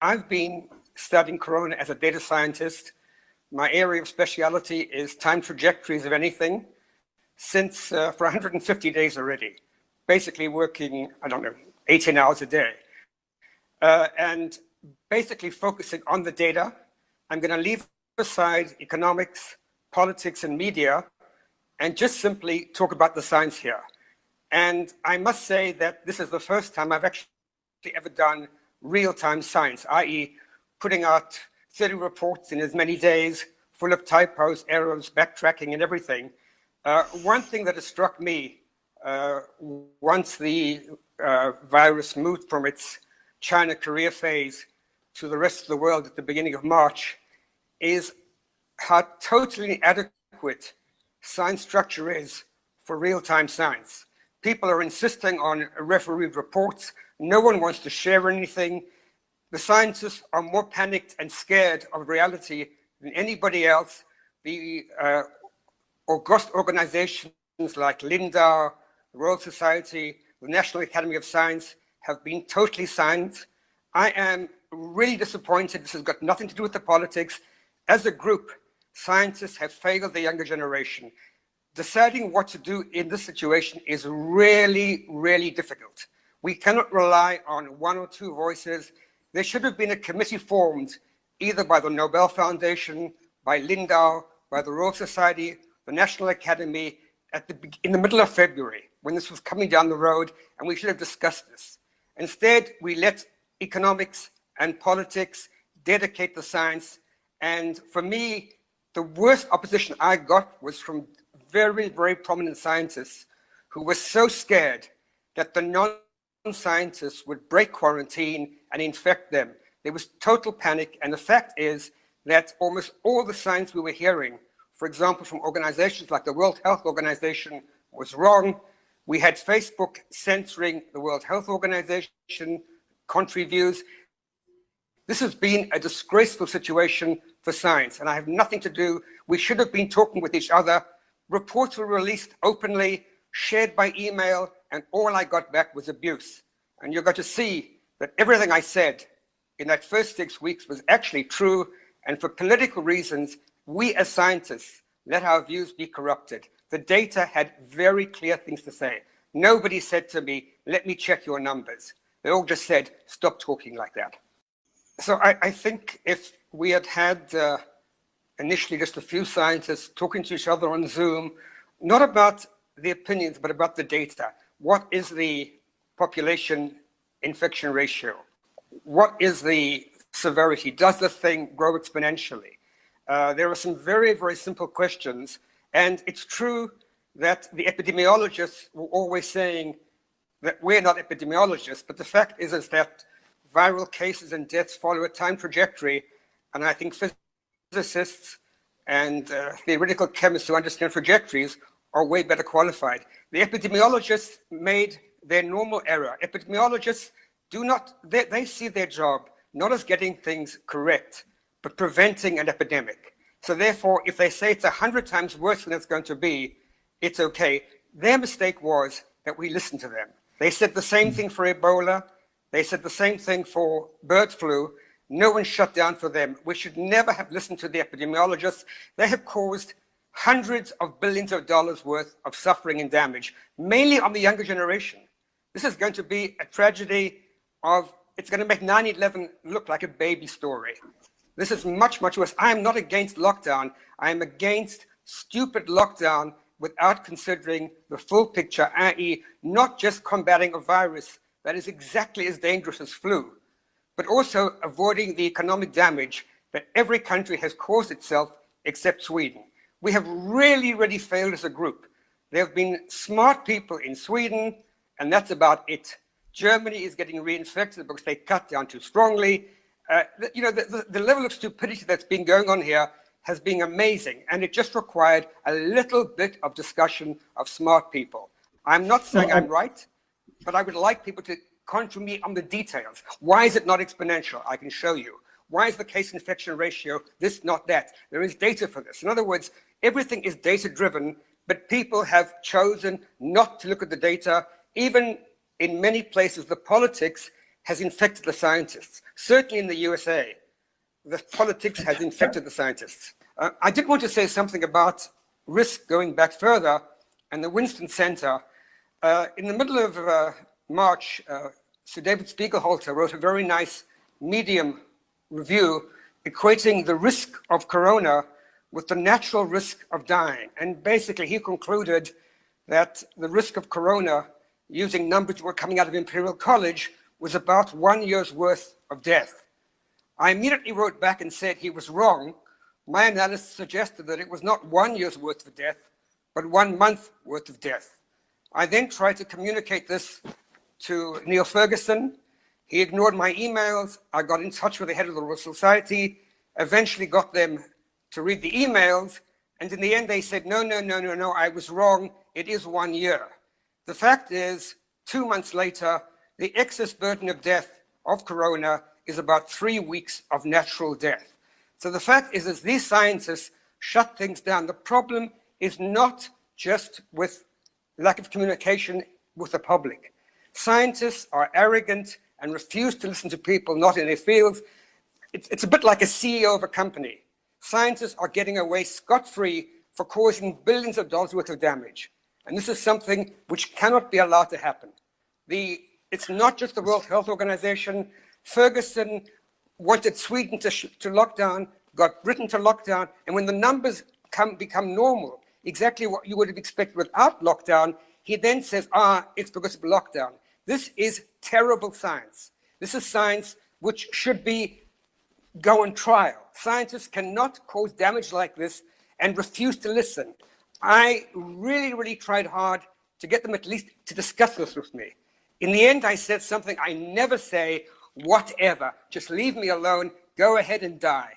I've been studying corona as a data scientist. My area of speciality is time trajectories of anything since for 150 days already, basically working, 18 hours a day. And basically focusing on the data. I'm going to leave aside economics, politics, and media, and just simply talk about the science here. And I must say that this is the first time I've actually ever done real-time science, i.e. putting out 30 reports in as many days, full of typos, errors, backtracking, and everything. One thing that has struck me once the virus moved from its China-Korea phase to the rest of the world at the beginning of March is how totally inadequate science structure is for real-time science. People are insisting on refereed reports. No one wants to share anything. The scientists are more panicked and scared of reality than anybody else. The august organizations like Lindau, the Royal Society, the National Academy of Science have been totally silent. I am really disappointed. This has got nothing to do with the politics. As a group, scientists have failed the younger generation. Deciding what to do in this situation is really, really difficult. We cannot rely on one or two voices. There should have been a committee formed either by the Nobel Foundation, by Lindau, by the Royal Society, the National Academy, in the middle of February, when this was coming down the road, and we should have discussed this. Instead, we let economics and politics dedicate the science. And for me, the worst opposition I got was from very, very prominent scientists who were so scared that the non-scientists would break quarantine and infect them. There was total panic. And the fact is that almost all the science we were hearing, for example, from organizations like the World Health Organization, was wrong. We had Facebook censoring the World Health Organization, country views. This has been a disgraceful situation for science, and I have nothing to do. We should have been talking with each other. Reports were released openly, shared by email, and all I got back was abuse. And you're going to see that everything I said in that first 6 weeks was actually true, and for political reasons, we as scientists let our views be corrupted. The data had very clear things to say. Nobody said to me, let me check your numbers. They all just said, stop talking like that. So I think if we had had initially just a few scientists talking to each other on Zoom, not about the opinions, but about the data. What is the population infection ratio? What is the severity? Does this thing grow exponentially? There are some very, very simple questions. And it's true that the epidemiologists were always saying that we're not epidemiologists, but the fact is that viral cases and deaths follow a time trajectory. And I think physicists and theoretical chemists who understand trajectories are way better qualified. The epidemiologists made their normal error. Epidemiologists they see their job not as getting things correct, but preventing an epidemic. So therefore, if they say it's 100 times worse than it's going to be, it's okay. Their mistake was that we listened to them. They said the same thing for Ebola. They said the same thing for bird flu. No one shut down for them. We should never have listened to the epidemiologists. They have caused hundreds of billions of dollars worth of suffering and damage, mainly on the younger generation. This is going to be a tragedy it's going to make 9/11 look like a baby story. This is much, much worse. I am not against lockdown. I am against stupid lockdown without considering the full picture, i.e. not just combating a virus that is exactly as dangerous as flu, but also avoiding the economic damage that every country has caused itself except Sweden. We have really, really failed as a group. There have been smart people in Sweden, and that's about it. Germany is getting reinfected because they cut down too strongly. The level of stupidity that's been going on here has been amazing, and it just required a little bit of discussion of smart people. I'm not saying I'm right, but I would like people to conjure me on the details. Why is it not exponential? I can show you. Why is the case infection ratio this, not that? There is data for this. In other words, everything is data-driven, but people have chosen not to look at the data. Even in many places, the politics has infected the scientists. Certainly in the USA, the politics has infected the scientists. I did want to say something about risk going back further, and the Winston Center. In the middle of March, Sir David Spiegelhalter wrote a very nice Medium review equating the risk of corona with the natural risk of dying. And basically he concluded that the risk of corona, using numbers that were coming out of Imperial College, was about 1 year's worth of death. I immediately wrote back and said he was wrong. My analysis suggested that it was not 1 year's worth of death, but 1 month worth of death. I then tried to communicate this to Neil Ferguson. He ignored my emails. I got in touch with the head of the Royal Society, eventually got them to read the emails, and in the end they said, no, I was wrong, it is 1 year. The fact is, 2 months later, the excess burden of death of corona is about 3 weeks of natural death. So the fact is, as these scientists shut things down, the problem is not just with lack of communication with the public. Scientists are arrogant and refuse to listen to people not in their fields. It's a bit like a CEO of a company. Scientists are getting away scot-free for causing billions of dollars worth of damage. And this is something which cannot be allowed to happen. It's not just the World Health Organization. Ferguson wanted Sweden to lock down, got Britain to lock down, and when the numbers become normal, exactly what you would have expected without lockdown, he then says, it's because of lockdown. This is terrible science. This is science which should go on trial. Scientists cannot cause damage like this and refuse to listen. I really tried hard to get them at least to discuss this with me. In the end, I said something I never say, whatever, just leave me alone, go ahead and die.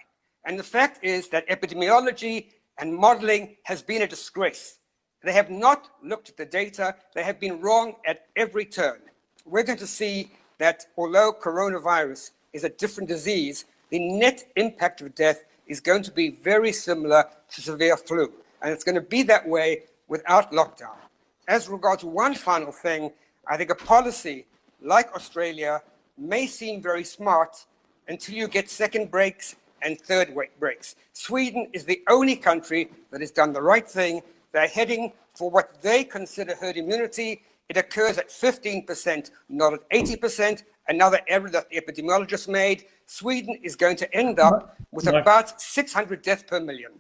And the fact is that epidemiology and modeling has been a disgrace. They have not looked at the data. They have been wrong at every turn. We're going to see that although coronavirus is a different disease, the net impact of death is going to be very similar to severe flu. And it's going to be that way without lockdown. As regards one final thing, I think a policy like Australia may seem very smart until you get second breaks and third breaks. Sweden is the only country that has done the right thing. They're heading for what they consider herd immunity. It occurs at 15%, not at 80%. Another error that the epidemiologists made. Sweden is going to end up with about 600 deaths per million.